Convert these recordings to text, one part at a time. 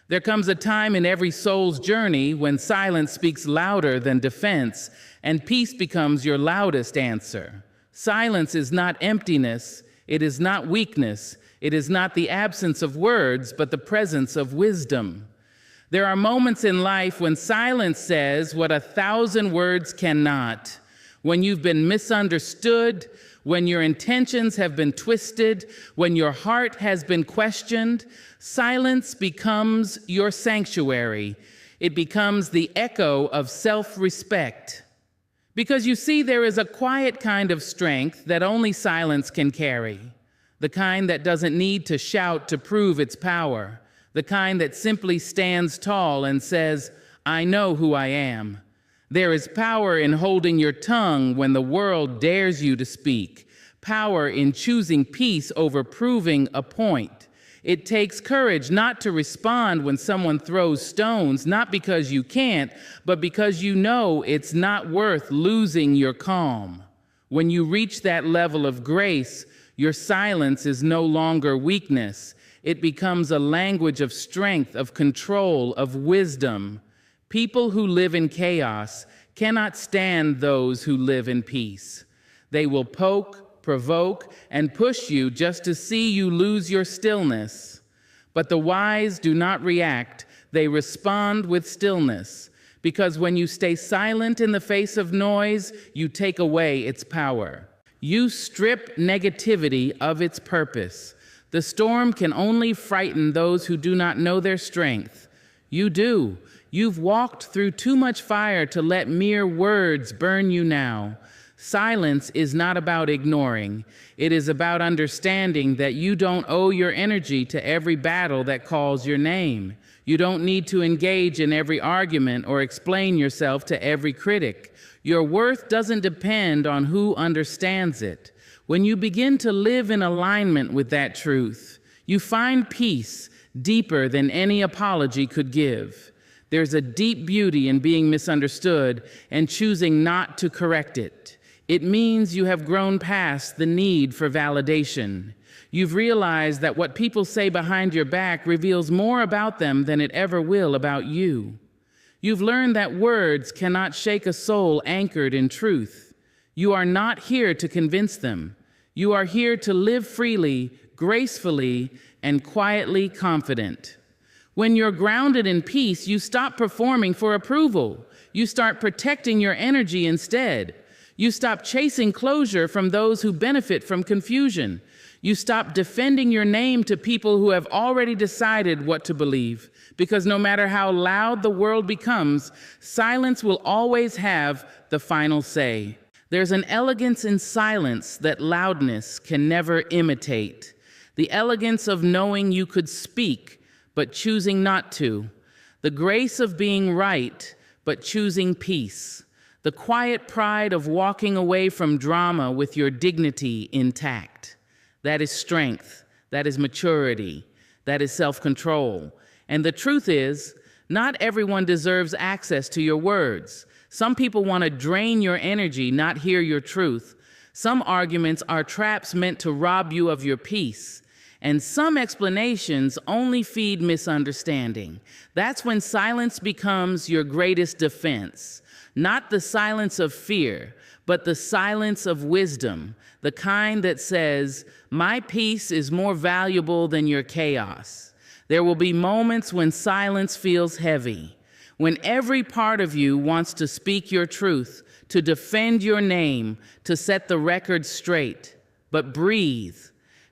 There comes a time in every soul's journey when silence speaks louder than defense, and peace becomes your loudest answer. Silence is not emptiness, it is not weakness, it is not the absence of words, but the presence of wisdom. There are moments in life when silence says what 1,000 words cannot, when you've been misunderstood, when your intentions have been twisted, when your heart has been questioned. Silence becomes your sanctuary. It becomes the echo of self-respect. Because you see, there is a quiet kind of strength that only silence can carry, the kind that doesn't need to shout to prove its power, the kind that simply stands tall and says, "I know who I am." There is power in holding your tongue when the world dares you to speak, power in choosing peace over proving a point. It takes courage not to respond when someone throws stones, not because you can't, but because you know it's not worth losing your calm. When you reach that level of grace, your silence is no longer weakness. It becomes a language of strength, of control, of wisdom. People who live in chaos cannot stand those who live in peace. They will poke, provoke, and push you just to see you lose your stillness. But the wise do not react, they respond with stillness. Because when you stay silent in the face of noise, you take away its power. You strip negativity of its purpose. The storm can only frighten those who do not know their strength. You do. You've walked through too much fire to let mere words burn you now. Silence is not about ignoring. It is about understanding that you don't owe your energy to every battle that calls your name. You don't need to engage in every argument or explain yourself to every critic. Your worth doesn't depend on who understands it. When you begin to live in alignment with that truth, you find peace deeper than any apology could give. There's a deep beauty in being misunderstood and choosing not to correct it. It means you have grown past the need for validation. You've realized that what people say behind your back reveals more about them than it ever will about you. You've learned that words cannot shake a soul anchored in truth. You are not here to convince them. You are here to live freely, gracefully, and quietly confident. When you're grounded in peace, you stop performing for approval. You start protecting your energy instead. You stop chasing closure from those who benefit from confusion. You stop defending your name to people who have already decided what to believe. Because no matter how loud the world becomes, silence will always have the final say. There's an elegance in silence that loudness can never imitate. The elegance of knowing you could speak, but choosing not to. The grace of being right, but choosing peace. The quiet pride of walking away from drama with your dignity intact. That is strength. That is maturity. That is self-control. And the truth is, not everyone deserves access to your words. Some people want to drain your energy, not hear your truth. Some arguments are traps meant to rob you of your peace. And some explanations only feed misunderstanding. That's when silence becomes your greatest defense. Not the silence of fear, but the silence of wisdom, the kind that says, "My peace is more valuable than your chaos." There will be moments when silence feels heavy, when every part of you wants to speak your truth, to defend your name, to set the record straight. But breathe.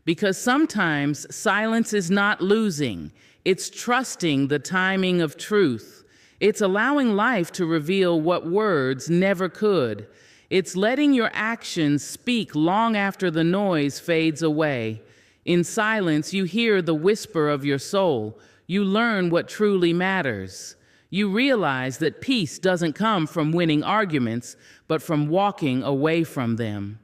Because sometimes silence is not losing. It's trusting the timing of truth. It's allowing life to reveal what words never could. It's letting your actions speak long after the noise fades away. In silence, you hear the whisper of your soul. You learn what truly matters. You realize that peace doesn't come from winning arguments, but from walking away from them.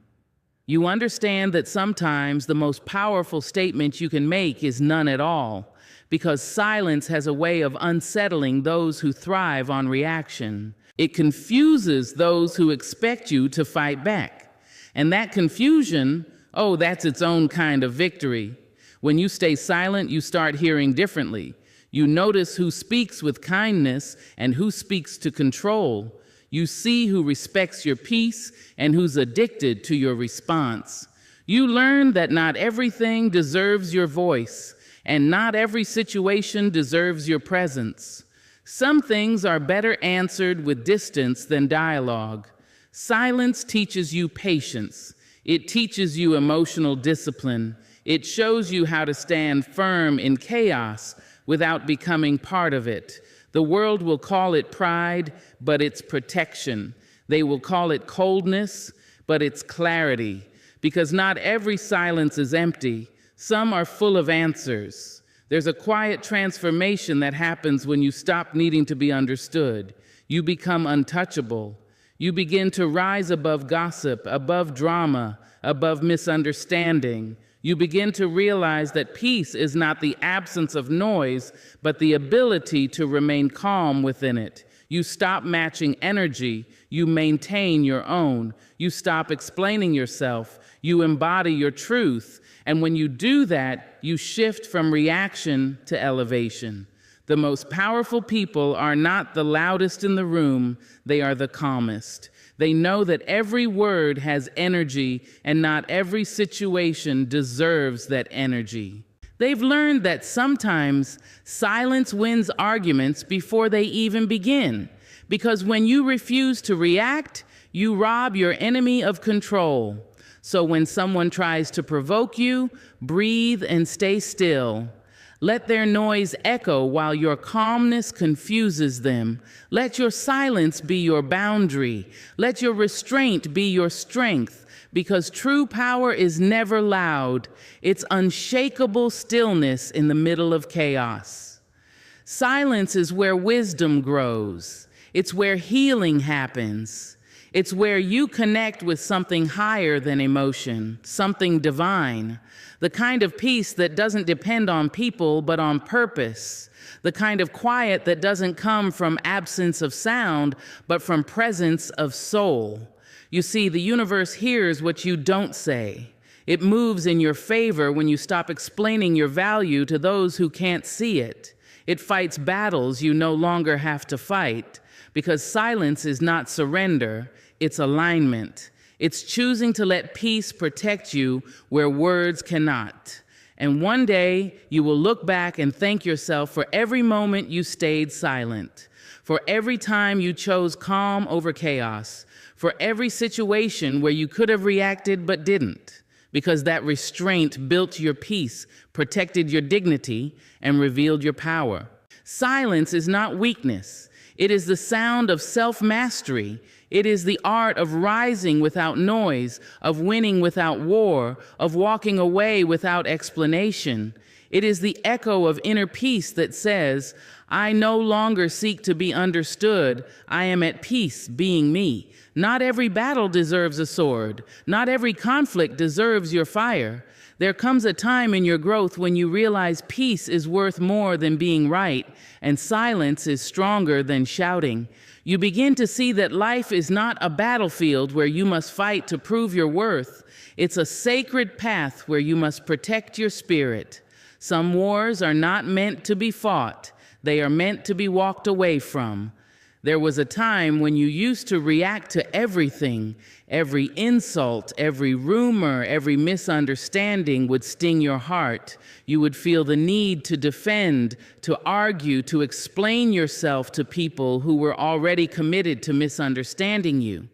You understand that sometimes the most powerful statement you can make is none at all, because silence has a way of unsettling those who thrive on reaction. It confuses those who expect you to fight back. And that confusion, that's its own kind of victory. When you stay silent, you start hearing differently. You notice who speaks with kindness and who speaks to control. You see who respects your peace and who's addicted to your response. You learn that not everything deserves your voice, and not every situation deserves your presence. Some things are better answered with distance than dialogue. Silence teaches you patience. It teaches you emotional discipline. It shows you how to stand firm in chaos without becoming part of it. The world will call it pride, but it's protection. They will call it coldness, but it's clarity. Because not every silence is empty. Some are full of answers. There's a quiet transformation that happens when you stop needing to be understood. You become untouchable. You begin to rise above gossip, above drama, above misunderstanding. You begin to realize that peace is not the absence of noise, but the ability to remain calm within it. You stop matching energy. You maintain your own. You stop explaining yourself. You embody your truth. And when you do that, you shift from reaction to elevation. The most powerful people are not the loudest in the room. They are the calmest. They know that every word has energy, and not every situation deserves that energy. They've learned that sometimes silence wins arguments before they even begin, because when you refuse to react, you rob your enemy of control. So when someone tries to provoke you, breathe and stay still. Let their noise echo while your calmness confuses them. Let your silence be your boundary. Let your restraint be your strength, because true power is never loud. It's unshakable stillness in the middle of chaos. Silence is where wisdom grows. It's where healing happens. It's where you connect with something higher than emotion, something divine. The kind of peace that doesn't depend on people, but on purpose. The kind of quiet that doesn't come from absence of sound, but from presence of soul. You see, the universe hears what you don't say. It moves in your favor when you stop explaining your value to those who can't see it. It fights battles you no longer have to fight, because silence is not surrender, it's alignment. It's choosing to let peace protect you where words cannot. And one day, you will look back and thank yourself for every moment you stayed silent, for every time you chose calm over chaos, for every situation where you could have reacted but didn't, because that restraint built your peace, protected your dignity, and revealed your power. Silence is not weakness. It is the sound of self-mastery. It is the art of rising without noise, of winning without war, of walking away without explanation. It is the echo of inner peace that says, I no longer seek to be understood. I am at peace being me. Not every battle deserves a sword. Not every conflict deserves your fire. There comes a time in your growth when you realize peace is worth more than being right, and silence is stronger than shouting. You begin to see that life is not a battlefield where you must fight to prove your worth. It's a sacred path where you must protect your spirit. Some wars are not meant to be fought. They are meant to be walked away from. There was a time when you used to react to everything. Every insult, every rumor, every misunderstanding would sting your heart. You would feel the need to defend, to argue, to explain yourself to people who were already committed to misunderstanding you.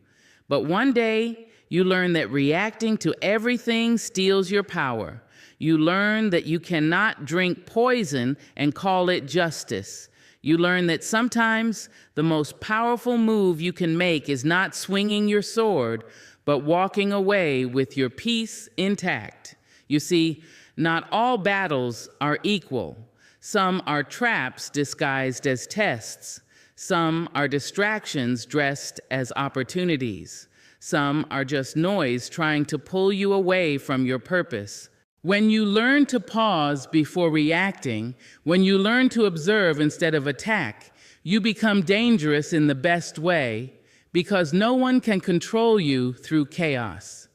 But one day, you learn that reacting to everything steals your power. You learn that you cannot drink poison and call it justice. You learn that sometimes the most powerful move you can make is not swinging your sword, but walking away with your peace intact. You see, not all battles are equal. Some are traps disguised as tests. Some are distractions dressed as opportunities. Some are just noise trying to pull you away from your purpose. When you learn to pause before reacting, when you learn to observe instead of attack, you become dangerous in the best way, because no one can control you through chaos.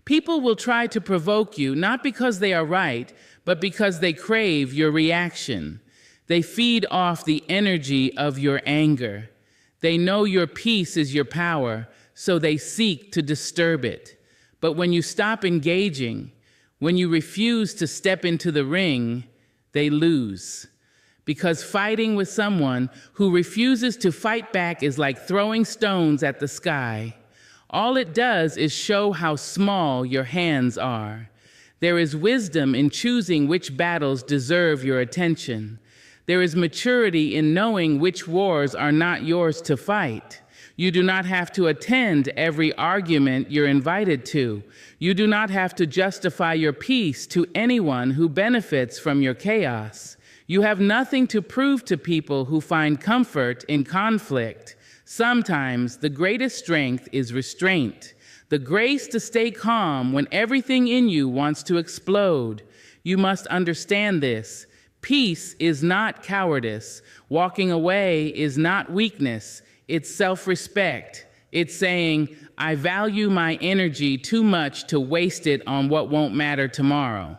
People will try to provoke you not because they are right, but because they crave your reaction. They feed off the energy of your anger. They know your peace is your power, so they seek to disturb it. But when you stop engaging, when you refuse to step into the ring, they lose. Because fighting with someone who refuses to fight back is like throwing stones at the sky. All it does is show how small your hands are. There is wisdom in choosing which battles deserve your attention. There is maturity in knowing which wars are not yours to fight. You do not have to attend every argument you're invited to. You do not have to justify your peace to anyone who benefits from your chaos. You have nothing to prove to people who find comfort in conflict. Sometimes the greatest strength is restraint, the grace to stay calm when everything in you wants to explode. You must understand this. Peace is not cowardice. Walking away is not weakness. It's self-respect. It's saying, I value my energy too much to waste it on what won't matter tomorrow.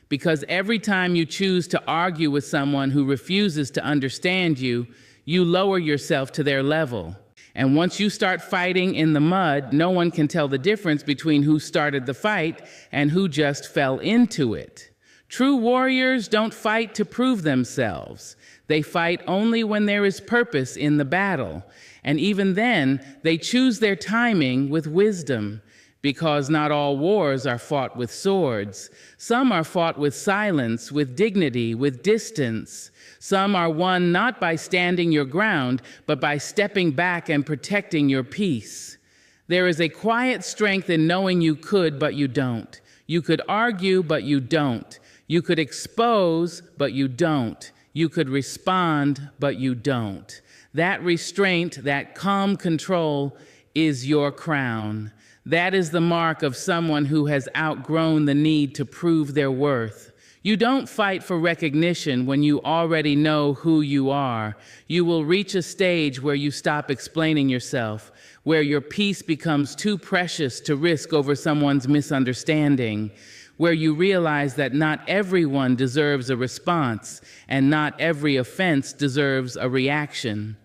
Because every time you choose to argue with someone who refuses to understand you, you lower yourself to their level. And once you start fighting in the mud, no one can tell the difference between who started the fight and who just fell into it. True warriors don't fight to prove themselves. They fight only when there is purpose in the battle. And even then, they choose their timing with wisdom. Because not all wars are fought with swords. Some are fought with silence, with dignity, with distance. Some are won not by standing your ground, but by stepping back and protecting your peace. There is a quiet strength in knowing you could, but you don't. You could argue, but you don't. You could expose, but you don't. You could respond, but you don't. That restraint, that calm control is your crown. That is the mark of someone who has outgrown the need to prove their worth. You don't fight for recognition when you already know who you are. You will reach a stage where you stop explaining yourself, where your peace becomes too precious to risk over someone's misunderstanding, where you realize that not everyone deserves a response and not every offense deserves a reaction.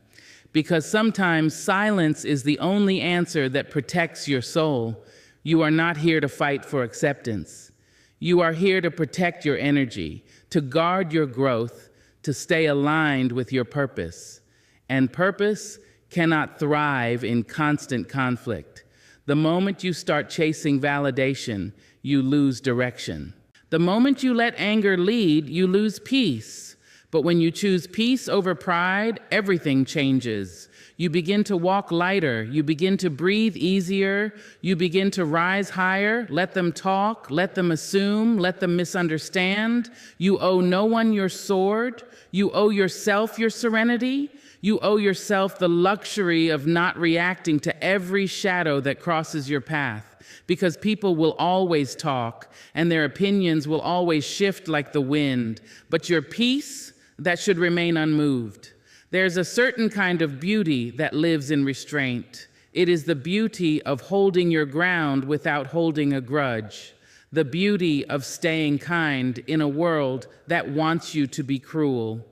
Because sometimes silence is the only answer that protects your soul. You are not here to fight for acceptance. You are here to protect your energy, to guard your growth, to stay aligned with your purpose. And purpose cannot thrive in constant conflict. The moment you start chasing validation, you lose direction. The moment you let anger lead, you lose peace. But when you choose peace over pride, everything changes. You begin to walk lighter. You begin to breathe easier. You begin to rise higher. Let them talk. Let them assume. Let them misunderstand. You owe no one your sword. You owe yourself your serenity. You owe yourself the luxury of not reacting to every shadow that crosses your path. Because people will always talk, and their opinions will always shift like the wind. But your peace, that should remain unmoved. There's a certain kind of beauty that lives in restraint. It is the beauty of holding your ground without holding a grudge. The beauty of staying kind in a world that wants you to be cruel.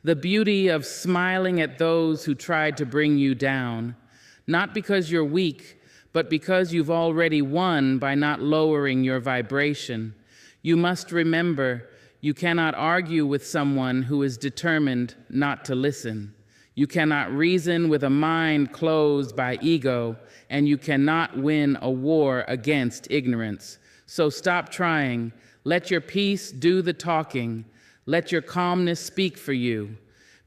The beauty of smiling at those who tried to bring you down. Not because you're weak, but because you've already won by not lowering your vibration. You must remember, you cannot argue with someone who is determined not to listen. You cannot reason with a mind closed by ego, and you cannot win a war against ignorance. So stop trying. Let your peace do the talking. Let your calmness speak for you.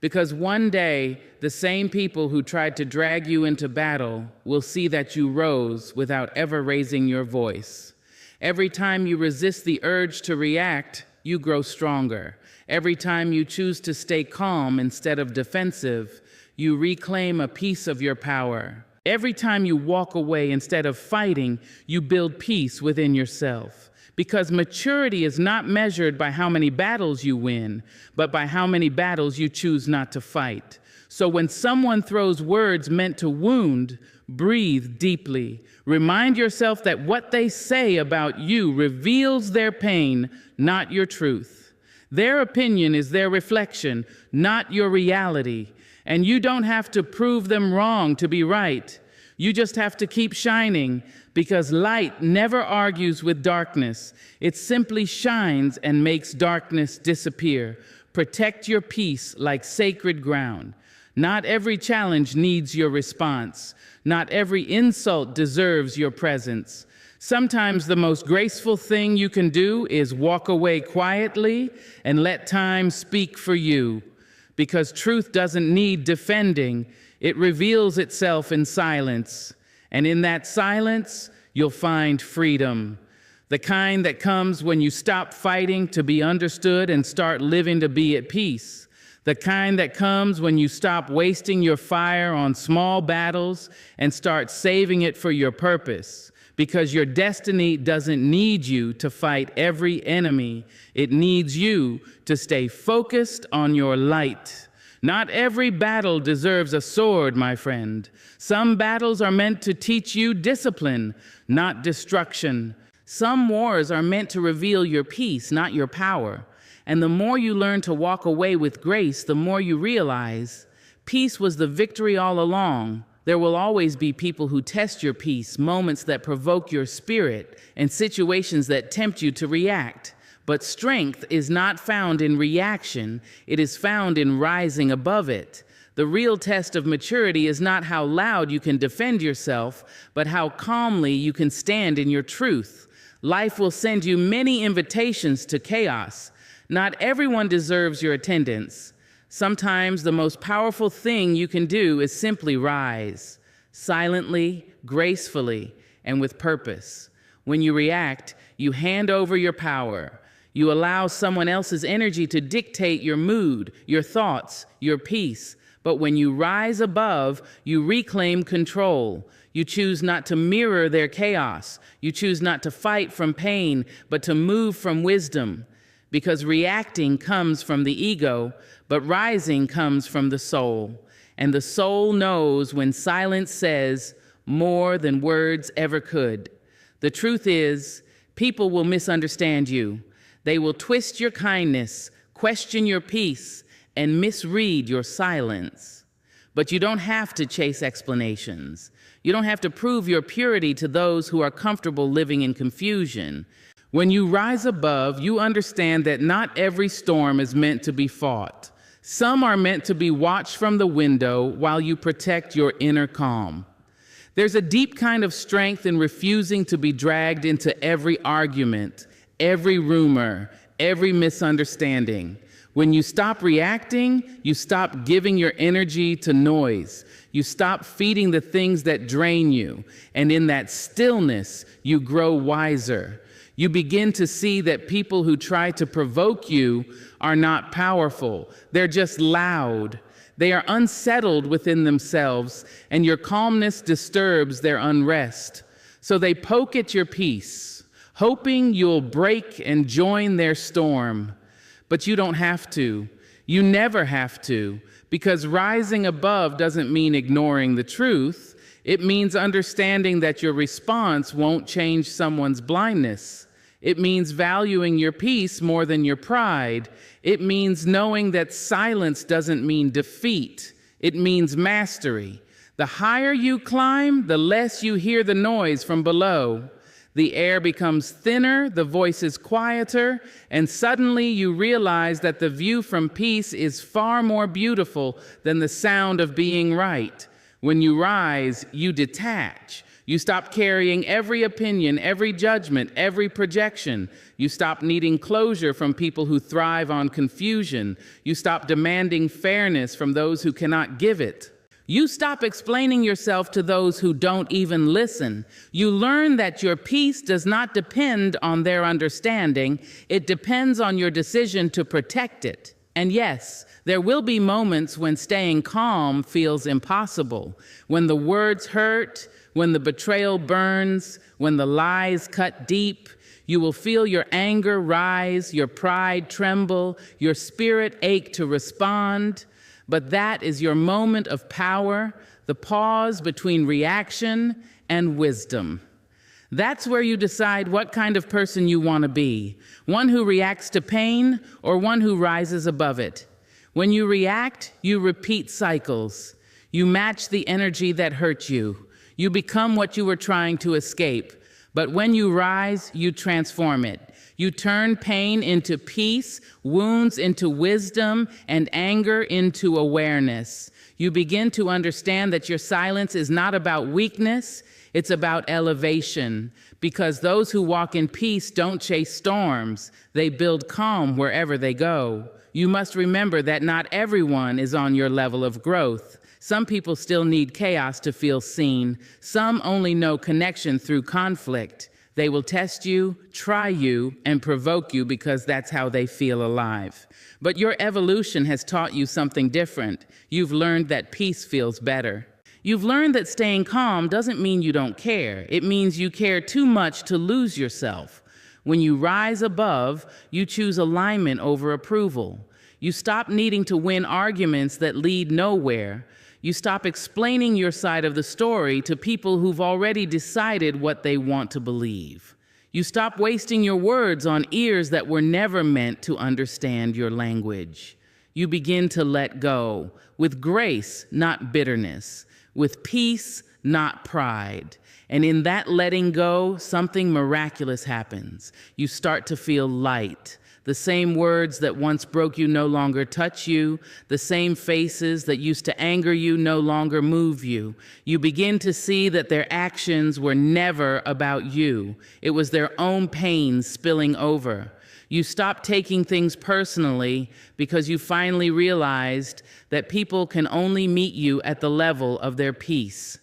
Because one day, the same people who tried to drag you into battle will see that you rose without ever raising your voice. Every time you resist the urge to react, you grow stronger. Every time you choose to stay calm instead of defensive, you reclaim a piece of your power. Every time you walk away instead of fighting, you build peace within yourself. Because maturity is not measured by how many battles you win, but by how many battles you choose not to fight. So when someone throws words meant to wound, breathe deeply. Remind yourself that what they say about you reveals their pain, not your truth. Their opinion is their reflection, not your reality. And you don't have to prove them wrong to be right. You just have to keep shining, because light never argues with darkness. It simply shines and makes darkness disappear. Protect your peace like sacred ground. Not every challenge needs your response. Not every insult deserves your presence. Sometimes the most graceful thing you can do is walk away quietly and let time speak for you. Because truth doesn't need defending. It reveals itself in silence. And in that silence, you'll find freedom. The kind that comes when you stop fighting to be understood and start living to be at peace. The kind that comes when you stop wasting your fire on small battles and start saving it for your purpose. Because your destiny doesn't need you to fight every enemy. It needs you to stay focused on your light. Not every battle deserves a sword, my friend. Some battles are meant to teach you discipline, not destruction. Some wars are meant to reveal your peace, not your power. And the more you learn to walk away with grace, the more you realize peace was the victory all along. There will always be people who test your peace, moments that provoke your spirit, and situations that tempt you to react. But strength is not found in reaction, it is found in rising above it. The real test of maturity is not how loud you can defend yourself, but how calmly you can stand in your truth. Life will send you many invitations to chaos. Not everyone deserves your attendance. Sometimes the most powerful thing you can do is simply rise, silently, gracefully, and with purpose. When you react, you hand over your power. You allow someone else's energy to dictate your mood, your thoughts, your peace. But when you rise above, you reclaim control. You choose not to mirror their chaos. You choose not to fight from pain, but to move from wisdom. Because reacting comes from the ego, but rising comes from the soul. And the soul knows when silence says more than words ever could. The truth is, people will misunderstand you. They will twist your kindness, question your peace, and misread your silence. But you don't have to chase explanations. You don't have to prove your purity to those who are comfortable living in confusion. When you rise above, you understand that not every storm is meant to be fought. Some are meant to be watched from the window while you protect your inner calm. There's a deep kind of strength in refusing to be dragged into every argument, every rumor, every misunderstanding. When you stop reacting, you stop giving your energy to noise. You stop feeding the things that drain you. And in that stillness, you grow wiser. You begin to see that people who try to provoke you are not powerful. They're just loud. They are unsettled within themselves, and your calmness disturbs their unrest. So they poke at your peace, hoping you'll break and join their storm. But you don't have to. You never have to, because rising above doesn't mean ignoring the truth. It means understanding that your response won't change someone's blindness. It means valuing your peace more than your pride. It means knowing that silence doesn't mean defeat. It means mastery. The higher you climb, the less you hear the noise from below. The air becomes thinner, the voice is quieter, and suddenly you realize that the view from peace is far more beautiful than the sound of being right. When you rise, you detach. You stop carrying every opinion, every judgment, every projection. You stop needing closure from people who thrive on confusion. You stop demanding fairness from those who cannot give it. You stop explaining yourself to those who don't even listen. You learn that your peace does not depend on their understanding. It depends on your decision to protect it. And yes, there will be moments when staying calm feels impossible, when the words hurt, when the betrayal burns, when the lies cut deep. You will feel your anger rise, your pride tremble, your spirit ache to respond. But that is your moment of power, the pause between reaction and wisdom. That's where you decide what kind of person you want to be, one who reacts to pain or one who rises above it. When you react, you repeat cycles. You match the energy that hurt you. You become what you were trying to escape. But when you rise, you transform it. You turn pain into peace, wounds into wisdom, and anger into awareness. You begin to understand that your silence is not about weakness, it's about elevation. Because those who walk in peace don't chase storms, they build calm wherever they go. You must remember that not everyone is on your level of growth. Some people still need chaos to feel seen. Some only know connection through conflict. They will test you, try you, and provoke you because that's how they feel alive. But your evolution has taught you something different. You've learned that peace feels better. You've learned that staying calm doesn't mean you don't care. It means you care too much to lose yourself. When you rise above, you choose alignment over approval. You stop needing to win arguments that lead nowhere. You stop explaining your side of the story to people who've already decided what they want to believe. You stop wasting your words on ears that were never meant to understand your language. You begin to let go, with grace, not bitterness, with peace, not pride. And in that letting go, something miraculous happens. You start to feel light. The same words that once broke you no longer touch you. The same faces that used to anger you no longer move you. You begin to see that their actions were never about you. It was their own pain spilling over. You stop taking things personally because you finally realized that people can only meet you at the level of their peace.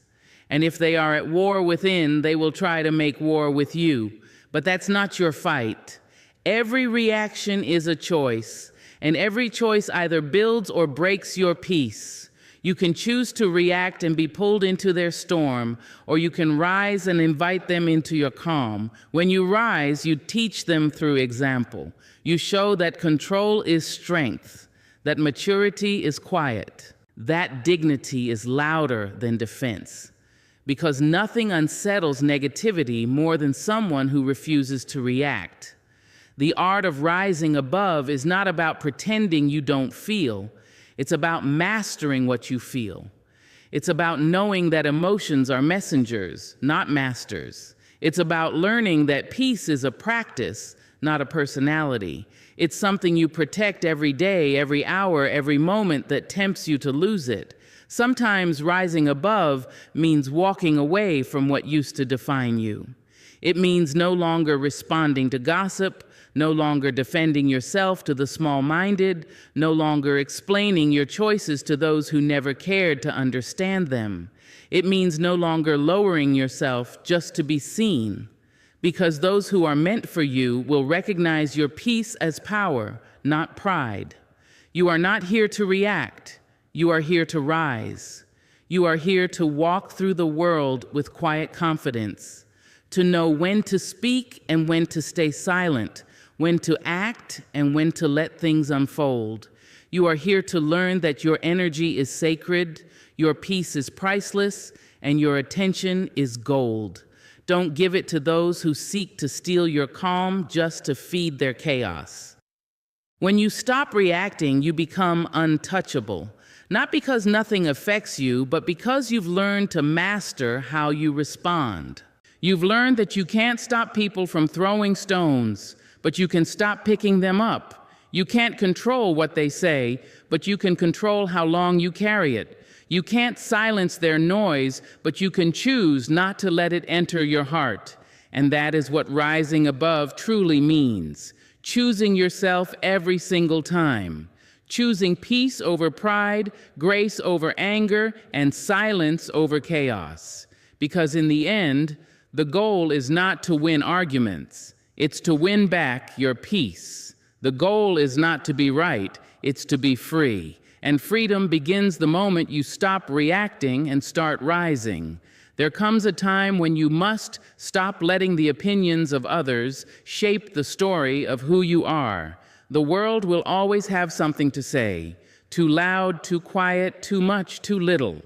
And if they are at war within, they will try to make war with you. But that's not your fight. Every reaction is a choice, and every choice either builds or breaks your peace. You can choose to react and be pulled into their storm, or you can rise and invite them into your calm. When you rise, you teach them through example. You show that control is strength, that maturity is quiet, that dignity is louder than defense. Because nothing unsettles negativity more than someone who refuses to react. The art of rising above is not about pretending you don't feel. It's about mastering what you feel. It's about knowing that emotions are messengers, not masters. It's about learning that peace is a practice, not a personality. It's something you protect every day, every hour, every moment that tempts you to lose it. Sometimes rising above means walking away from what used to define you. It means no longer responding to gossip, no longer defending yourself to the small-minded, no longer explaining your choices to those who never cared to understand them. It means no longer lowering yourself just to be seen, because those who are meant for you will recognize your peace as power, not pride. You are not here to react. You are here to rise. You are here to walk through the world with quiet confidence, to know when to speak and when to stay silent, when to act and when to let things unfold. You are here to learn that your energy is sacred, your peace is priceless, and your attention is gold. Don't give it to those who seek to steal your calm just to feed their chaos. When you stop reacting, you become untouchable. Not because nothing affects you, but because you've learned to master how you respond. You've learned that you can't stop people from throwing stones, but you can stop picking them up. You can't control what they say, but you can control how long you carry it. You can't silence their noise, but you can choose not to let it enter your heart. And that is what rising above truly means. Choosing yourself every single time. Choosing peace over pride, grace over anger, and silence over chaos. Because in the end, the goal is not to win arguments. It's to win back your peace. The goal is not to be right, it's to be free. And freedom begins the moment you stop reacting and start rising. There comes a time when you must stop letting the opinions of others shape the story of who you are. The world will always have something to say. Too loud, too quiet, too much, too little.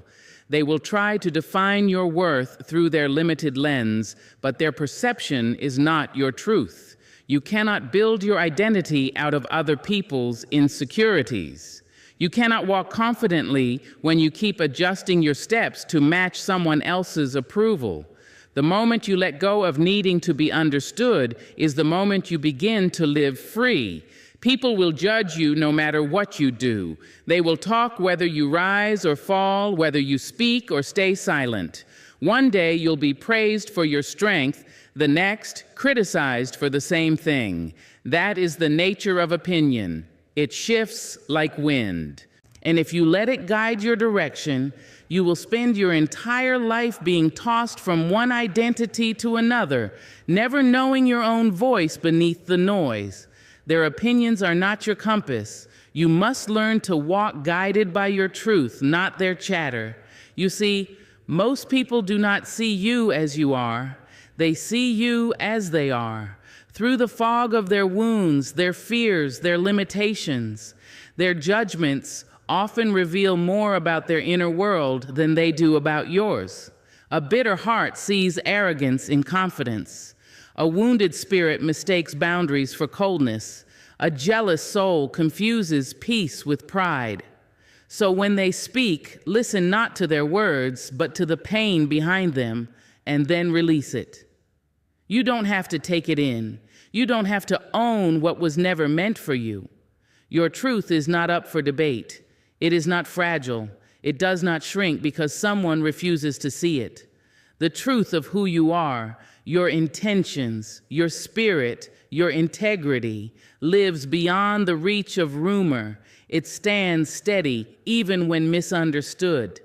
They will try to define your worth through their limited lens, but their perception is not your truth. You cannot build your identity out of other people's insecurities. You cannot walk confidently when you keep adjusting your steps to match someone else's approval. The moment you let go of needing to be understood is the moment you begin to live free. People will judge you no matter what you do. They will talk whether you rise or fall, whether you speak or stay silent. One day you'll be praised for your strength, the next criticized for the same thing. That is the nature of opinion. It shifts like wind. And if you let it guide your direction, you will spend your entire life being tossed from one identity to another, never knowing your own voice beneath the noise. Their opinions are not your compass. You must learn to walk guided by your truth, not their chatter. You see, most people do not see you as you are. They see you as they are, through the fog of their wounds, their fears, their limitations. Their judgments often reveal more about their inner world than they do about yours. A bitter heart sees arrogance in confidence. A wounded spirit mistakes boundaries for coldness. A jealous soul confuses peace with pride. So when they speak, listen not to their words, but to the pain behind them, and then release it. You don't have to take it in. You don't have to own what was never meant for you. Your truth is not up for debate. It is not fragile. It does not shrink because someone refuses to see it. The truth of who you are, your intentions, your spirit, your integrity, lives beyond the reach of rumor. It stands steady even when misunderstood.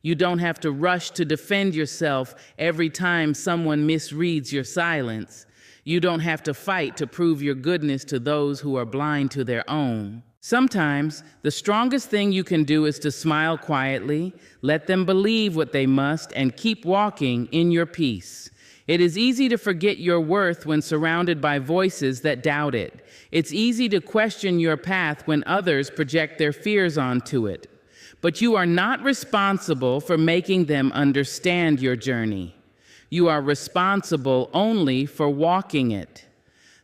You don't have to rush to defend yourself every time someone misreads your silence. You don't have to fight to prove your goodness to those who are blind to their own. Sometimes, the strongest thing you can do is to smile quietly, let them believe what they must, and keep walking in your peace. It is easy to forget your worth when surrounded by voices that doubt it. It's easy to question your path when others project their fears onto it. But you are not responsible for making them understand your journey. You are responsible only for walking it.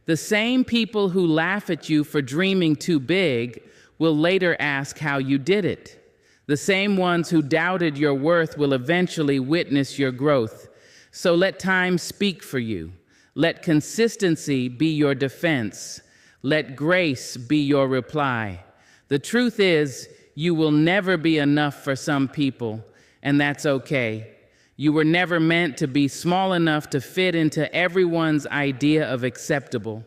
The same people who laugh at you for dreaming too big will later ask how you did it. The same ones who doubted your worth will eventually witness your growth. So let time speak for you. Let consistency be your defense. Let grace be your reply. The truth is, you will never be enough for some people, and that's okay. You were never meant to be small enough to fit into everyone's idea of acceptable.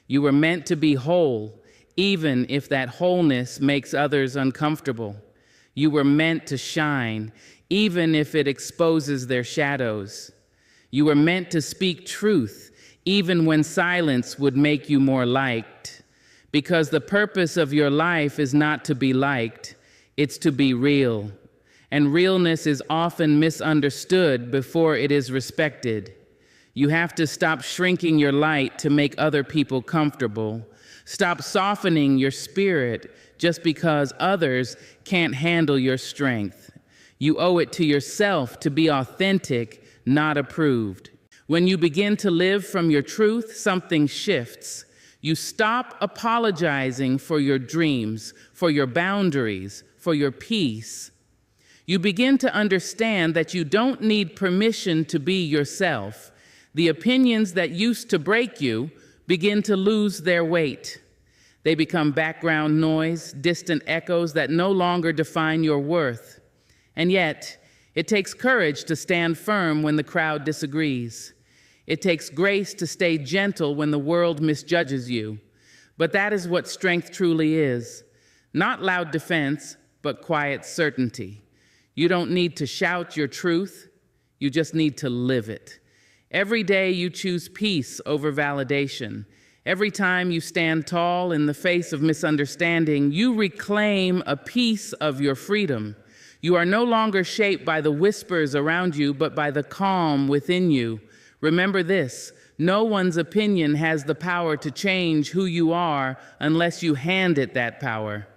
You were meant to be whole, even if that wholeness makes others uncomfortable. You were meant to shine, even if it exposes their shadows. You were meant to speak truth, even when silence would make you more liked. Because the purpose of your life is not to be liked, it's to be real. And realness is often misunderstood before it is respected. You have to stop shrinking your light to make other people comfortable. Stop softening your spirit just because others can't handle your strength. You owe it to yourself to be authentic, not approved. When you begin to live from your truth, something shifts. You stop apologizing for your dreams, for your boundaries, for your peace. You begin to understand that you don't need permission to be yourself. The opinions that used to break you begin to lose their weight. They become background noise, distant echoes that no longer define your worth. And yet, it takes courage to stand firm when the crowd disagrees. It takes grace to stay gentle when the world misjudges you. But that is what strength truly is. Not loud defense, but quiet certainty. You don't need to shout your truth, you just need to live it. Every day you choose peace over validation. Every time you stand tall in the face of misunderstanding, you reclaim a piece of your freedom. You are no longer shaped by the whispers around you, but by the calm within you. Remember this, no one's opinion has the power to change who you are unless you hand it that power.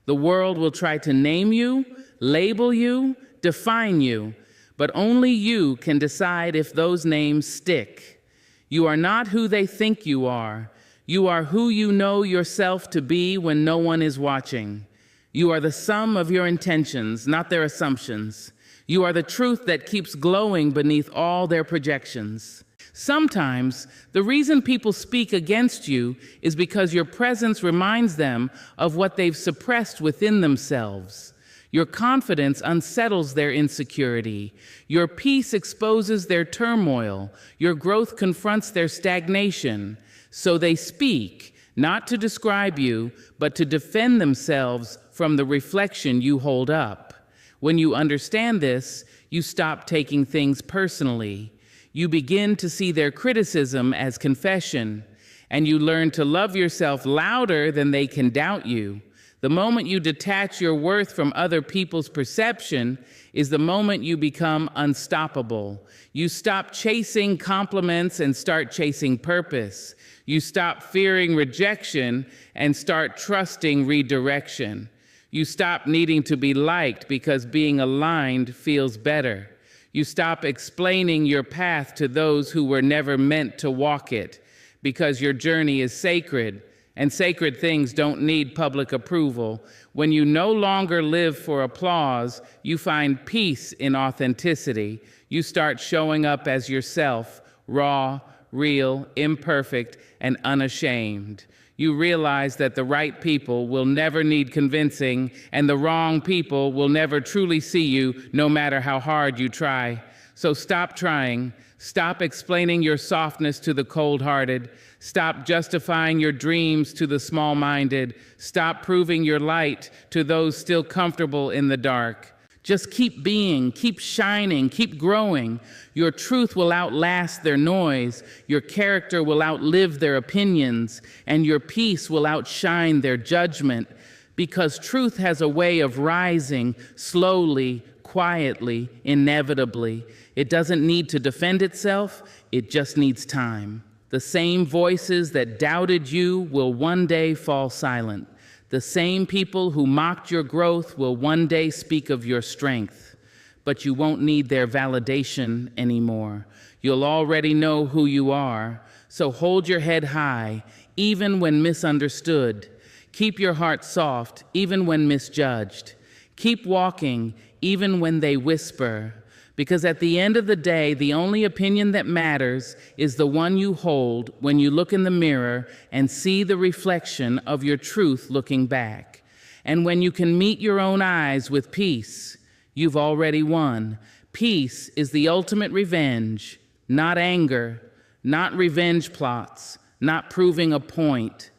The world will try to name you, label you, define you, but only you can decide if those names stick. You are not who they think you are. You are who you know yourself to be when no one is watching. You are the sum of your intentions, not their assumptions. You are the truth that keeps glowing beneath all their projections. Sometimes, the reason people speak against you is because your presence reminds them of what they've suppressed within themselves. Your confidence unsettles their insecurity. Your peace exposes their turmoil. Your growth confronts their stagnation. So they speak, not to describe you, but to defend themselves from the reflection you hold up. When you understand this, you stop taking things personally. You begin to see their criticism as confession, and you learn to love yourself louder than they can doubt you. The moment you detach your worth from other people's perception is the moment you become unstoppable. You stop chasing compliments and start chasing purpose. You stop fearing rejection and start trusting redirection. You stop needing to be liked because being aligned feels better. You stop explaining your path to those who were never meant to walk it because your journey is sacred. And sacred things don't need public approval. When you no longer live for applause, you find peace in authenticity. You start showing up as yourself, raw, real, imperfect, and unashamed. You realize that the right people will never need convincing, and the wrong people will never truly see you, no matter how hard you try. So stop trying. Stop explaining your softness to the cold-hearted. Stop justifying your dreams to the small-minded. Stop proving your light to those still comfortable in the dark. Just keep being, keep shining, keep growing. Your truth will outlast their noise. Your character will outlive their opinions, and your peace will outshine their judgment, because truth has a way of rising slowly, quietly, inevitably. It doesn't need to defend itself, it just needs time. The same voices that doubted you will one day fall silent. The same people who mocked your growth will one day speak of your strength, but you won't need their validation anymore. You'll already know who you are, so hold your head high, even when misunderstood. Keep your heart soft, even when misjudged. Keep walking, even when they whisper, because at the end of the day, the only opinion that matters is the one you hold when you look in the mirror and see the reflection of your truth looking back. And when you can meet your own eyes with peace, you've already won. Peace is the ultimate revenge, not anger, not revenge plots, not proving a point.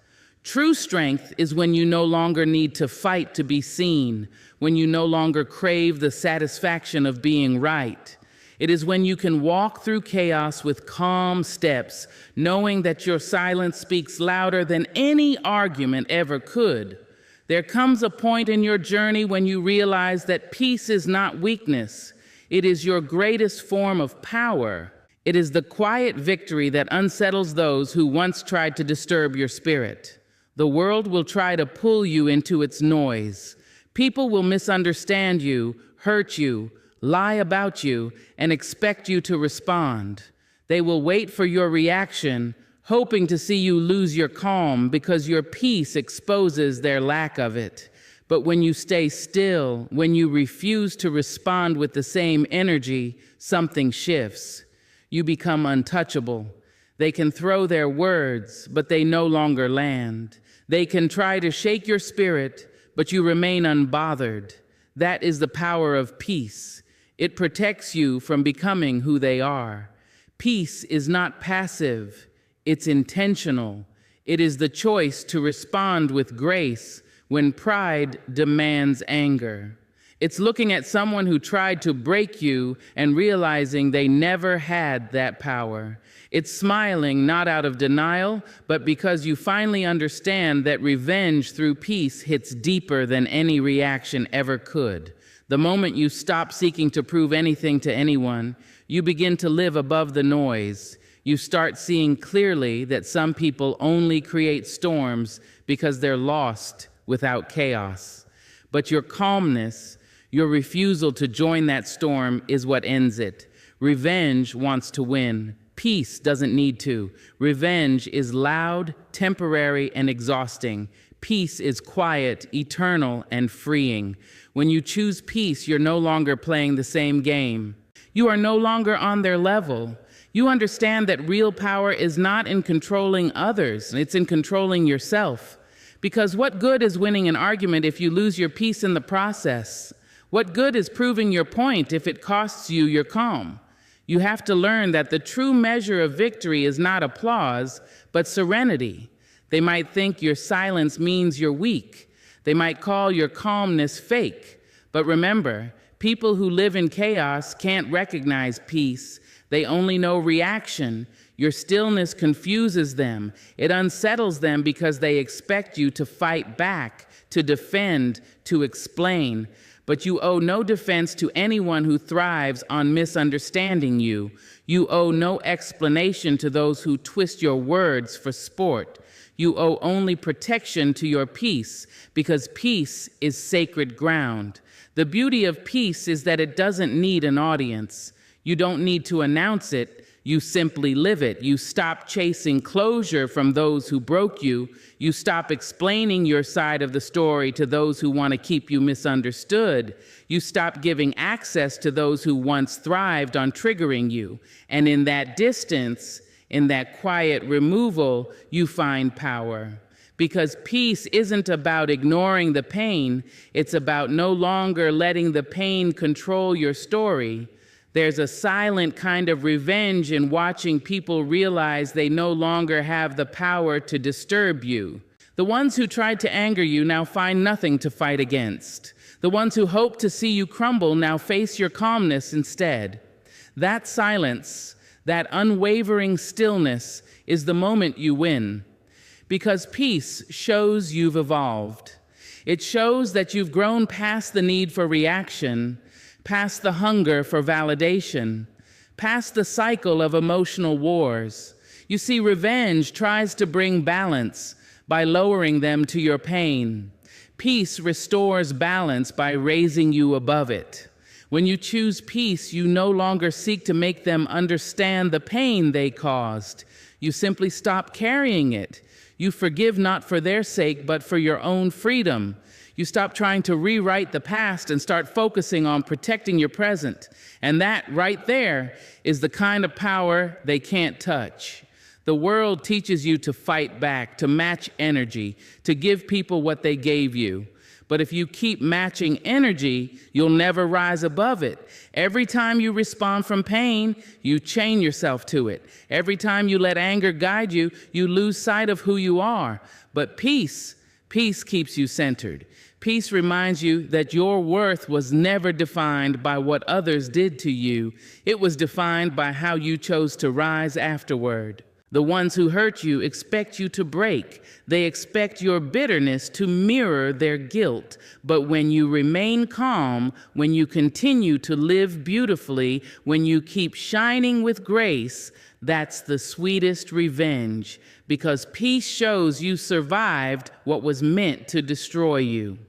True strength is when you no longer need to fight to be seen, when you no longer crave the satisfaction of being right. It is when you can walk through chaos with calm steps, knowing that your silence speaks louder than any argument ever could. There comes a point in your journey when you realize that peace is not weakness. It is your greatest form of power. It is the quiet victory that unsettles those who once tried to disturb your spirit. The world will try to pull you into its noise. People will misunderstand you, hurt you, lie about you, and expect you to respond. They will wait for your reaction, hoping to see you lose your calm because your peace exposes their lack of it. But when you stay still, when you refuse to respond with the same energy, something shifts. You become untouchable. They can throw their words, but they no longer land. They can try to shake your spirit, but you remain unbothered. That is the power of peace. It protects you from becoming who they are. Peace is not passive, it's intentional. It is the choice to respond with grace when pride demands anger. It's looking at someone who tried to break you and realizing they never had that power. It's smiling not out of denial, but because you finally understand that revenge through peace hits deeper than any reaction ever could. The moment you stop seeking to prove anything to anyone, you begin to live above the noise. You start seeing clearly that some people only create storms because they're lost without chaos. But your calmness, Your refusal to join that storm is what ends it. Revenge wants to win. Peace doesn't need to. Revenge is loud, temporary, and exhausting. Peace is quiet, eternal, and freeing. When you choose peace, you're no longer playing the same game. You are no longer on their level. You understand that real power is not in controlling others, it's in controlling yourself. Because what good is winning an argument if you lose your peace in the process? What good is proving your point if it costs you your calm? You have to learn that the true measure of victory is not applause, but serenity. They might think your silence means you're weak. They might call your calmness fake. But remember, people who live in chaos can't recognize peace. They only know reaction. Your stillness confuses them. It unsettles them because they expect you to fight back, to defend, to explain. But you owe no defense to anyone who thrives on misunderstanding you. You owe no explanation to those who twist your words for sport. You owe only protection to your peace, because peace is sacred ground. The beauty of peace is that it doesn't need an audience. You don't need to announce it. You simply live it. You stop chasing closure from those who broke you. You stop explaining your side of the story to those who want to keep you misunderstood. You stop giving access to those who once thrived on triggering you. And in that distance, in that quiet removal, you find power. Because peace isn't about ignoring the pain. It's about no longer letting the pain control your story. There's a silent kind of revenge in watching people realize they no longer have the power to disturb you. The ones who tried to anger you now find nothing to fight against. The ones who hope to see you crumble now face your calmness instead. That silence, that unwavering stillness, is the moment you win. Because peace shows you've evolved. It shows that you've grown past the need for reaction, past the hunger for validation, past the cycle of emotional wars. You see, revenge tries to bring balance by lowering them to your pain. Peace restores balance by raising you above it. When you choose peace, you no longer seek to make them understand the pain they caused. You simply stop carrying it. You forgive not for their sake, but for your own freedom. You stop trying to rewrite the past and start focusing on protecting your present. And that right there is the kind of power they can't touch. The world teaches you to fight back, to match energy, to give people what they gave you. But if you keep matching energy, you'll never rise above it. Every time you respond from pain, you chain yourself to it. Every time you let anger guide you, you lose sight of who you are. But peace keeps you centered. Peace reminds you that your worth was never defined by what others did to you. It was defined by how you chose to rise afterward. The ones who hurt you expect you to break. They expect your bitterness to mirror their guilt. But when you remain calm, when you continue to live beautifully, when you keep shining with grace, that's the sweetest revenge. Because peace shows you survived what was meant to destroy you.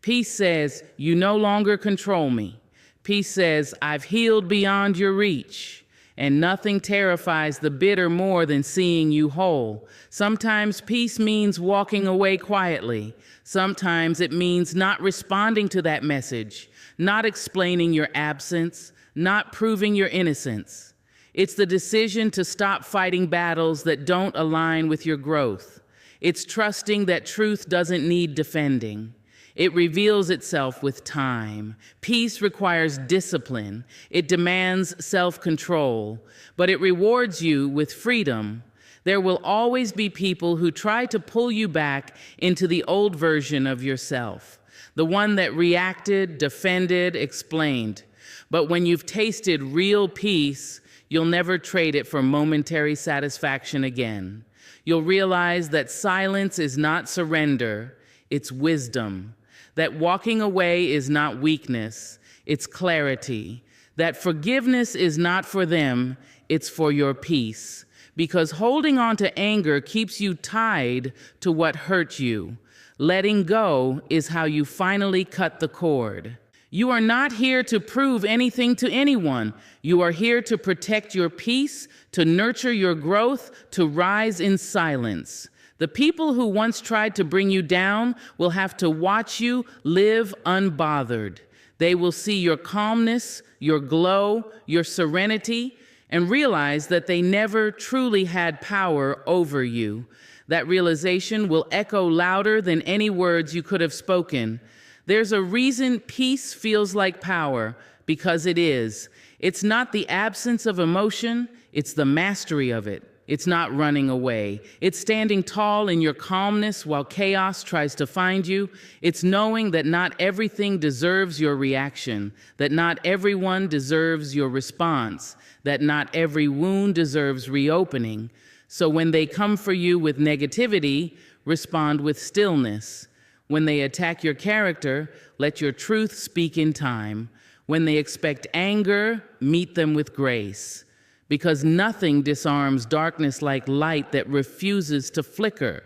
Peace says, you no longer control me. Peace says, I've healed beyond your reach. And nothing terrifies the bitter more than seeing you whole. Sometimes peace means walking away quietly. Sometimes it means not responding to that message, not explaining your absence, not proving your innocence. It's the decision to stop fighting battles that don't align with your growth. It's trusting that truth doesn't need defending. It reveals itself with time. Peace requires discipline. It demands self-control, but it rewards you with freedom. There will always be people who try to pull you back into the old version of yourself, the one that reacted, defended, explained. But when you've tasted real peace, you'll never trade it for momentary satisfaction again. You'll realize that silence is not surrender, it's wisdom. That walking away is not weakness, it's clarity. That forgiveness is not for them, it's for your peace. Because holding on to anger keeps you tied to what hurt you. Letting go is how you finally cut the cord. You are not here to prove anything to anyone. You are here to protect your peace, to nurture your growth, to rise in silence. The people who once tried to bring you down will have to watch you live unbothered. They will see your calmness, your glow, your serenity, and realize that they never truly had power over you. That realization will echo louder than any words you could have spoken. There's a reason peace feels like power, because it is. It's not the absence of emotion, it's the mastery of it. It's not running away. It's standing tall in your calmness while chaos tries to find you. It's knowing that not everything deserves your reaction, that not everyone deserves your response, that not every wound deserves reopening. So when they come for you with negativity, respond with stillness. When they attack your character, let your truth speak in time. When they expect anger, meet them with grace. Because nothing disarms darkness like light that refuses to flicker.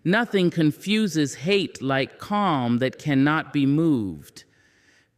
Nothing confuses hate like calm that cannot be moved.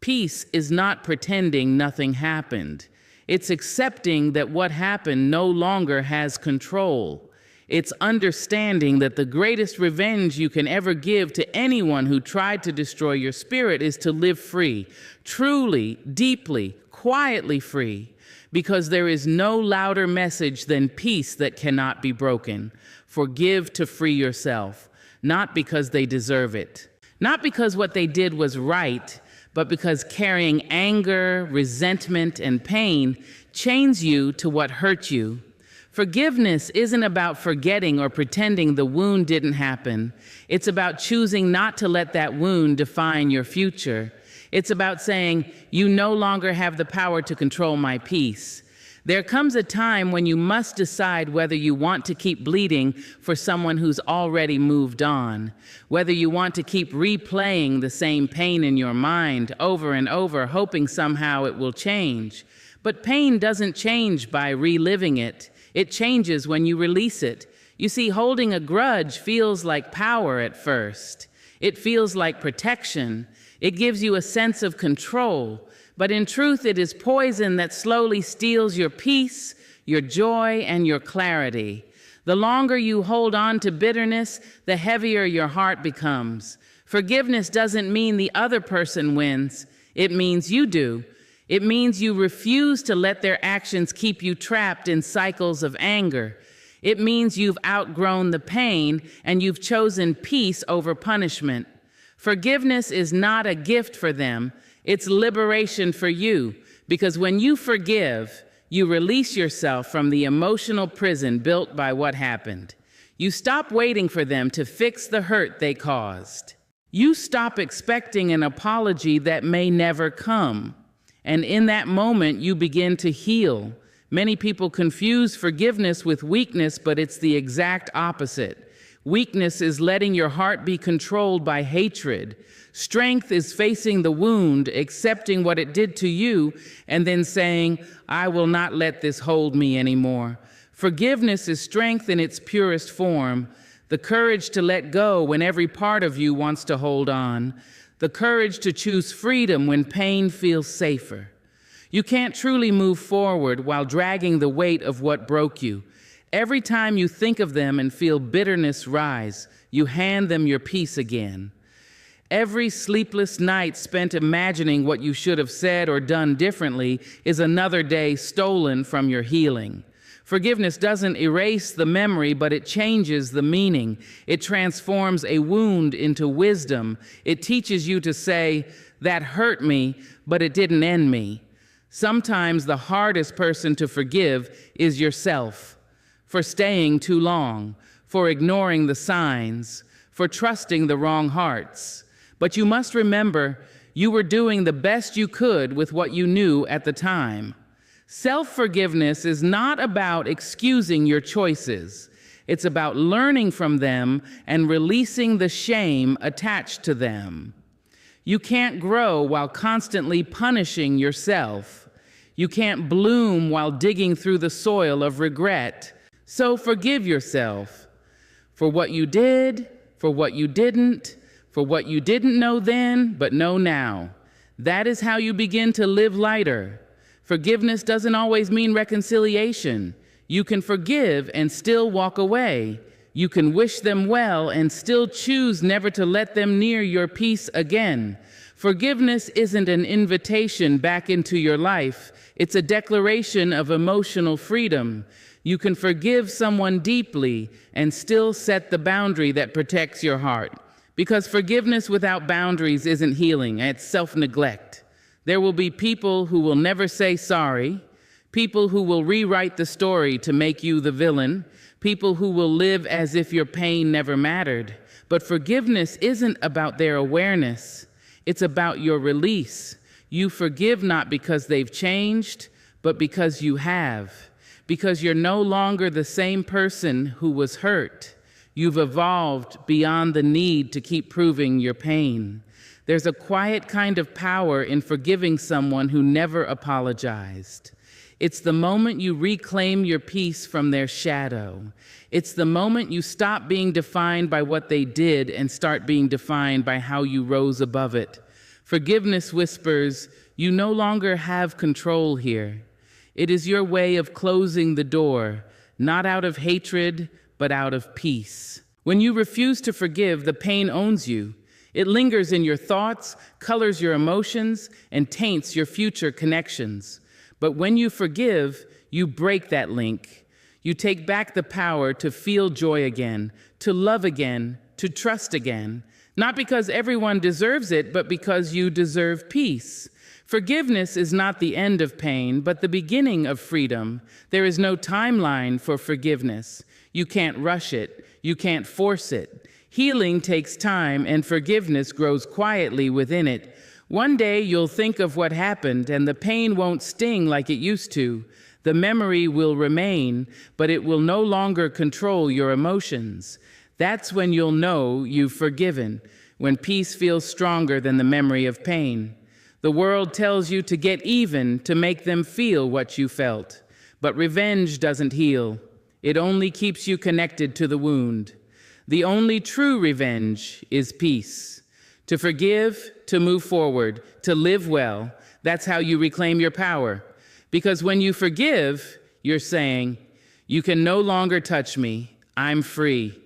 Peace is not pretending nothing happened. It's accepting that what happened no longer has control. It's understanding that the greatest revenge you can ever give to anyone who tried to destroy your spirit is to live free, truly, deeply, quietly free. Because there is no louder message than peace that cannot be broken. Forgive to free yourself, not because they deserve it. Not because what they did was right, but because carrying anger, resentment, and pain chains you to what hurt you. Forgiveness isn't about forgetting or pretending the wound didn't happen. It's about choosing not to let that wound define your future. It's about saying, you no longer have the power to control my peace. There comes a time when you must decide whether you want to keep bleeding for someone who's already moved on, whether you want to keep replaying the same pain in your mind over and over, hoping somehow it will change. But pain doesn't change by reliving it. It changes when you release it. You see, holding a grudge feels like power at first. It feels like protection. It gives you a sense of control, but in truth, it is poison that slowly steals your peace, your joy, and your clarity. The longer you hold on to bitterness, the heavier your heart becomes. Forgiveness doesn't mean the other person wins. It means you do. It means you refuse to let their actions keep you trapped in cycles of anger. It means you've outgrown the pain and you've chosen peace over punishment. Forgiveness is not a gift for them, it's liberation for you, because when you forgive, you release yourself from the emotional prison built by what happened. You stop waiting for them to fix the hurt they caused. You stop expecting an apology that may never come. And in that moment, you begin to heal. Many people confuse forgiveness with weakness, but it's the exact opposite. Weakness is letting your heart be controlled by hatred. Strength is facing the wound, accepting what it did to you, and then saying, I will not let this hold me anymore. Forgiveness is strength in its purest form, the courage to let go when every part of you wants to hold on, the courage to choose freedom when pain feels safer. You can't truly move forward while dragging the weight of what broke you. Every time you think of them and feel bitterness rise, you hand them your peace again. Every sleepless night spent imagining what you should have said or done differently is another day stolen from your healing. Forgiveness doesn't erase the memory, but it changes the meaning. It transforms a wound into wisdom. It teaches you to say, that hurt me, but it didn't end me. Sometimes the hardest person to forgive is yourself. For staying too long, for ignoring the signs, for trusting the wrong hearts. But you must remember, you were doing the best you could with what you knew at the time. Self-forgiveness is not about excusing your choices. It's about learning from them and releasing the shame attached to them. You can't grow while constantly punishing yourself. You can't bloom while digging through the soil of regret. So forgive yourself for what you did, for what you didn't know then, but know now. That is how you begin to live lighter. Forgiveness doesn't always mean reconciliation. You can forgive and still walk away. You can wish them well and still choose never to let them near your peace again. Forgiveness isn't an invitation back into your life. It's a declaration of emotional freedom. You can forgive someone deeply and still set the boundary that protects your heart. Because forgiveness without boundaries isn't healing, it's self-neglect. There will be people who will never say sorry, people who will rewrite the story to make you the villain, people who will live as if your pain never mattered. But forgiveness isn't about their awareness. It's about your release. You forgive not because they've changed, but because you have. Because you're no longer the same person who was hurt. You've evolved beyond the need to keep proving your pain. There's a quiet kind of power in forgiving someone who never apologized. It's the moment you reclaim your peace from their shadow. It's the moment you stop being defined by what they did and start being defined by how you rose above it. Forgiveness whispers, you no longer have control here. It is your way of closing the door, not out of hatred, but out of peace. When you refuse to forgive, the pain owns you. It lingers in your thoughts, colors your emotions, and taints your future connections. But when you forgive, you break that link. You take back the power to feel joy again, to love again, to trust again. Not because everyone deserves it, but because you deserve peace. Forgiveness is not the end of pain, but the beginning of freedom. There is no timeline for forgiveness. You can't rush it. You can't force it. Healing takes time, and forgiveness grows quietly within it. One day you'll think of what happened, and the pain won't sting like it used to. The memory will remain, but it will no longer control your emotions. That's when you'll know you've forgiven, when peace feels stronger than the memory of pain. The world tells you to get even, to make them feel what you felt. But revenge doesn't heal. It only keeps you connected to the wound. The only true revenge is peace. To forgive, to move forward, to live well, that's how you reclaim your power. Because when you forgive, you're saying, you can no longer touch me, I'm free.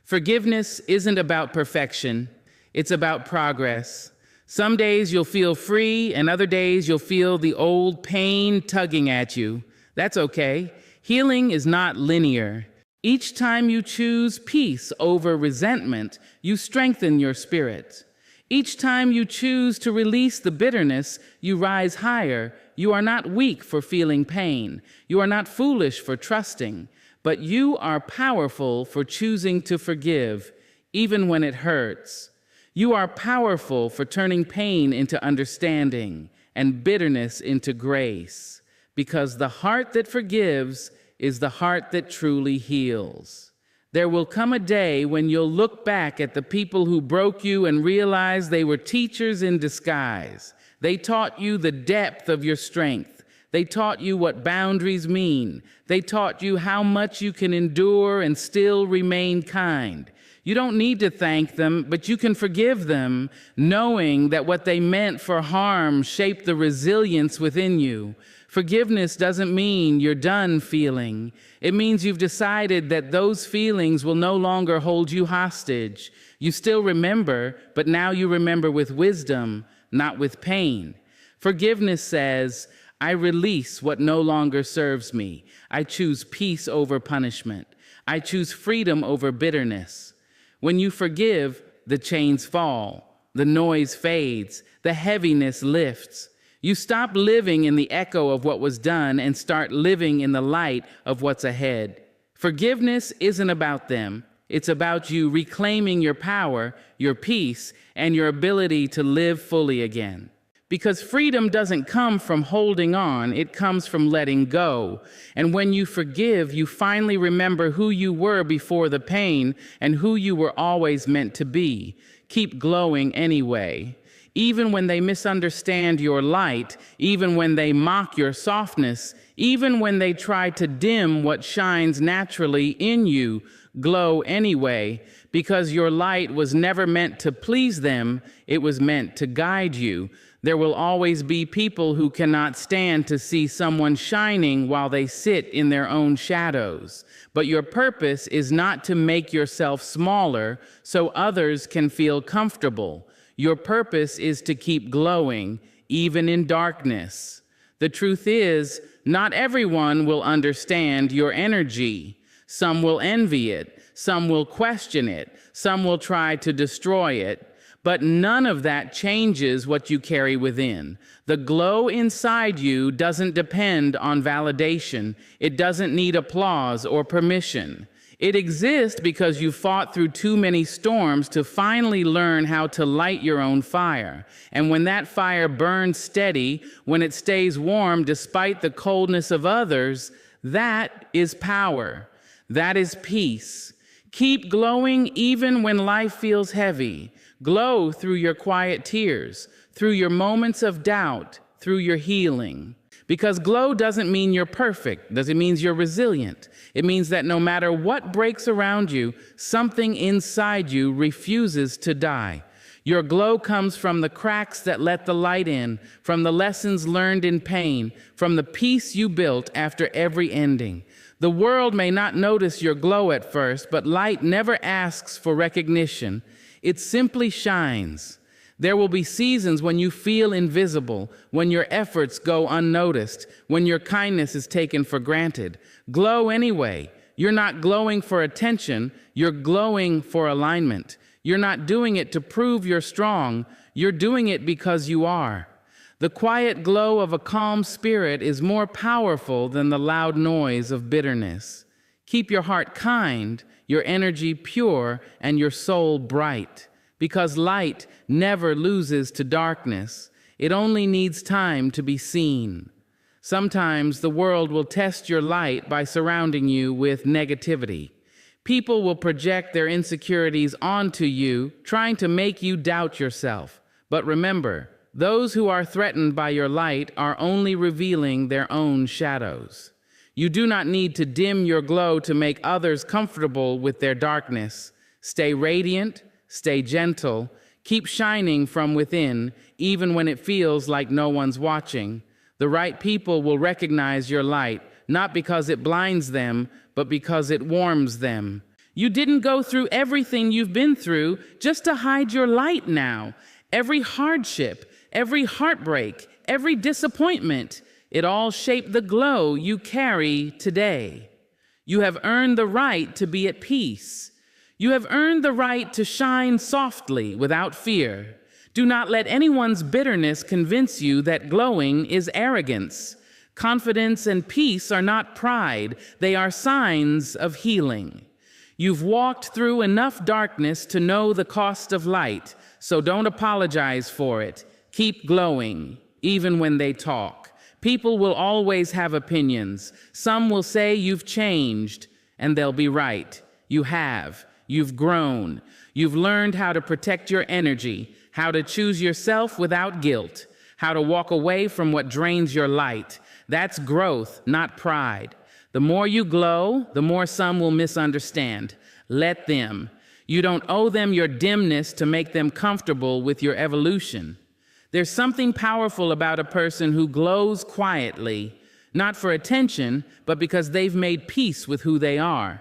Forgiveness isn't about perfection, it's about progress. Some days you'll feel free, and other days you'll feel the old pain tugging at you. That's okay. Healing is not linear. Each time you choose peace over resentment, you strengthen your spirit. Each time you choose to release the bitterness, you rise higher. You are not weak for feeling pain. You are not foolish for trusting. But you are powerful for choosing to forgive, even when it hurts. You are powerful for turning pain into understanding and bitterness into grace. Because the heart that forgives is the heart that truly heals. There will come a day when you'll look back at the people who broke you and realize they were teachers in disguise. They taught you the depth of your strength. They taught you what boundaries mean. They taught you how much you can endure and still remain kind. You don't need to thank them, but you can forgive them, knowing that what they meant for harm shaped the resilience within you. Forgiveness doesn't mean you're done feeling. It means you've decided that those feelings will no longer hold you hostage. You still remember, but now you remember with wisdom, not with pain. Forgiveness says, I release what no longer serves me. I choose peace over punishment. I choose freedom over bitterness. When you forgive, the chains fall, the noise fades, the heaviness lifts. You stop living in the echo of what was done and start living in the light of what's ahead. Forgiveness isn't about them. It's about you reclaiming your power, your peace, and your ability to live fully again. Because freedom doesn't come from holding on, it comes from letting go. And when you forgive, you finally remember who you were before the pain and who you were always meant to be. Keep glowing anyway. Even when they misunderstand your light, even when they mock your softness, even when they try to dim what shines naturally in you, glow anyway, because your light was never meant to please them, it was meant to guide you. There will always be people who cannot stand to see someone shining while they sit in their own shadows. But your purpose is not to make yourself smaller so others can feel comfortable. Your purpose is to keep glowing, even in darkness. The truth is, not everyone will understand your energy. Some will envy it, some will question it, some will try to destroy it. But none of that changes what you carry within. The glow inside you doesn't depend on validation. It doesn't need applause or permission. It exists because you fought through too many storms to finally learn how to light your own fire. And when that fire burns steady, when it stays warm despite the coldness of others, that is power. That is peace. Keep glowing even when life feels heavy. Glow through your quiet tears, through your moments of doubt, through your healing. Because glow doesn't mean you're perfect. It means you're resilient. It means that no matter what breaks around you, something inside you refuses to die. Your glow comes from the cracks that let the light in, from the lessons learned in pain, from the peace you built after every ending. The world may not notice your glow at first, but light never asks for recognition. It simply shines. There will be seasons when you feel invisible, when your efforts go unnoticed, when your kindness is taken for granted. Glow anyway. You're not glowing for attention, you're glowing for alignment. You're not doing it to prove you're strong, you're doing it because you are. The quiet glow of a calm spirit is more powerful than the loud noise of bitterness. Keep your heart kind, your energy pure, and your soul bright. Because light never loses to darkness. It only needs time to be seen. Sometimes the world will test your light by surrounding you with negativity. People will project their insecurities onto you, trying to make you doubt yourself. But remember, those who are threatened by your light are only revealing their own shadows. You do not need to dim your glow to make others comfortable with their darkness. Stay radiant, stay gentle, keep shining from within, even when it feels like no one's watching. The right people will recognize your light, not because it blinds them, but because it warms them. You didn't go through everything you've been through just to hide your light now. Every hardship, every heartbreak, every disappointment, it all shaped the glow you carry today. You have earned the right to be at peace. You have earned the right to shine softly without fear. Do not let anyone's bitterness convince you that glowing is arrogance. Confidence and peace are not pride. They are signs of healing. You've walked through enough darkness to know the cost of light, so don't apologize for it. Keep glowing, even when they talk. People will always have opinions. Some will say you've changed, and they'll be right. You have. You've grown. You've learned how to protect your energy, how to choose yourself without guilt, how to walk away from what drains your light. That's growth, not pride. The more you glow, the more some will misunderstand. Let them. You don't owe them your dimness to make them comfortable with your evolution. There's something powerful about a person who glows quietly, not for attention, but because they've made peace with who they are.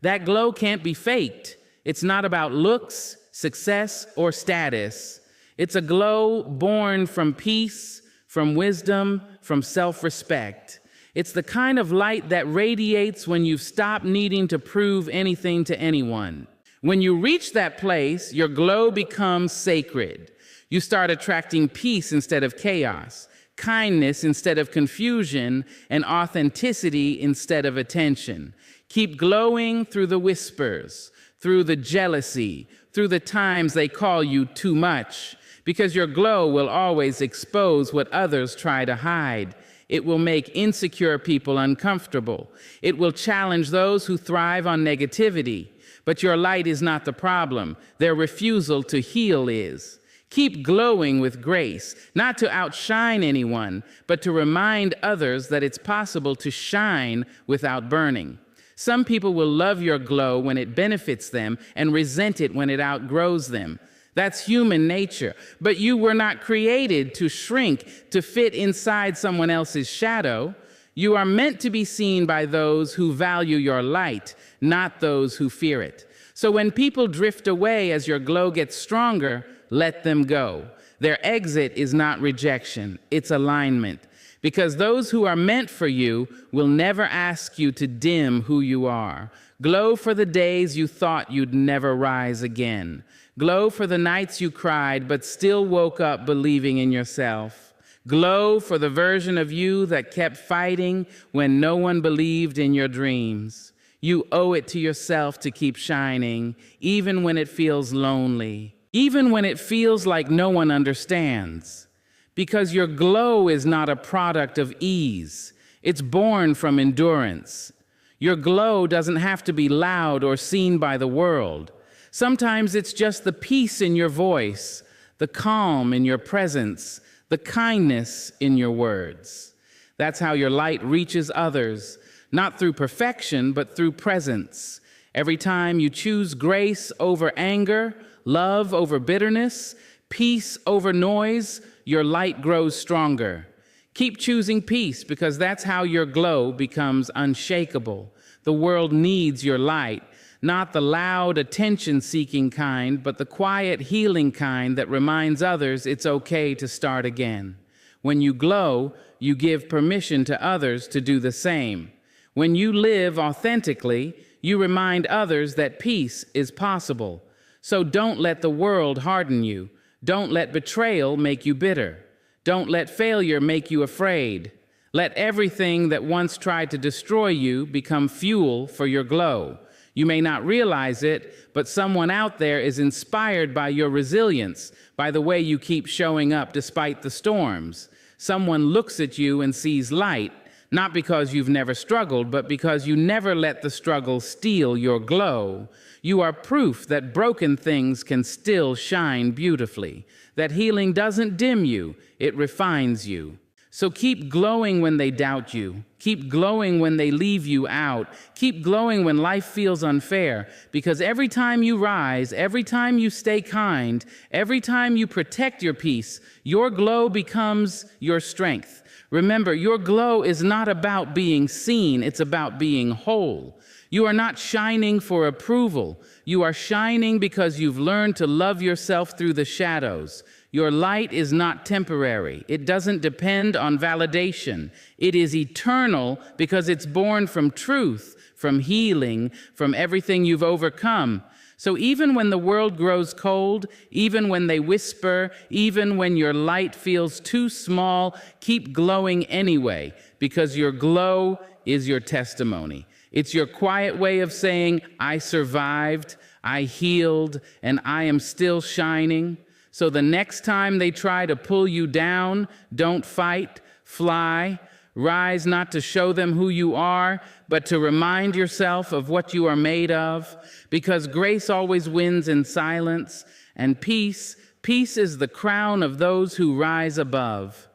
That glow can't be faked. It's not about looks, success, or status. It's a glow born from peace, from wisdom, from self-respect. It's the kind of light that radiates when you've stopped needing to prove anything to anyone. When you reach that place, your glow becomes sacred. You start attracting peace instead of chaos, kindness instead of confusion, and authenticity instead of attention. Keep glowing through the whispers, through the jealousy, through the times they call you too much, because your glow will always expose what others try to hide. It will make insecure people uncomfortable. It will challenge those who thrive on negativity. But your light is not the problem. Their refusal to heal is. Keep glowing with grace, not to outshine anyone, but to remind others that it's possible to shine without burning. Some people will love your glow when it benefits them and resent it when it outgrows them. That's human nature. But you were not created to shrink, to fit inside someone else's shadow. You are meant to be seen by those who value your light, not those who fear it. So when people drift away as your glow gets stronger, let them go. Their exit is not rejection, it's alignment. Because those who are meant for you will never ask you to dim who you are. Glow for the days you thought you'd never rise again. Glow for the nights you cried but still woke up believing in yourself. Glow for the version of you that kept fighting when no one believed in your dreams. You owe it to yourself to keep shining, even when it feels lonely, even when it feels like no one understands. Because your glow is not a product of ease. It's born from endurance. Your glow doesn't have to be loud or seen by the world. Sometimes it's just the peace in your voice, the calm in your presence, the kindness in your words. That's how your light reaches others, not through perfection, but through presence. Every time you choose grace over anger, love over bitterness, peace over noise, your light grows stronger. Keep choosing peace, because that's how your glow becomes unshakable. The world needs your light, not the loud, attention-seeking kind, but the quiet, healing kind that reminds others it's okay to start again. When you glow, you give permission to others to do the same. When you live authentically, you remind others that peace is possible. So don't let the world harden you. Don't let betrayal make you bitter. Don't let failure make you afraid. Let everything that once tried to destroy you become fuel for your glow. You may not realize it, but someone out there is inspired by your resilience, by the way you keep showing up despite the storms. Someone looks at you and sees light, not because you've never struggled, but because you never let the struggle steal your glow. You are proof that broken things can still shine beautifully, that healing doesn't dim you, it refines you. So keep glowing when they doubt you. Keep glowing when they leave you out. Keep glowing when life feels unfair, because every time you rise, every time you stay kind, every time you protect your peace, your glow becomes your strength. Remember, your glow is not about being seen, it's about being whole. You are not shining for approval. You are shining because you've learned to love yourself through the shadows. Your light is not temporary. It doesn't depend on validation. It is eternal because it's born from truth, from healing, from everything you've overcome. So even when the world grows cold, even when they whisper, even when your light feels too small, keep glowing anyway, because your glow is your testimony. It's your quiet way of saying, I survived, I healed, and I am still shining. So the next time they try to pull you down, don't fight, fly. Rise not to show them who you are, but to remind yourself of what you are made of. Because grace always wins in silence, and peace is the crown of those who rise above.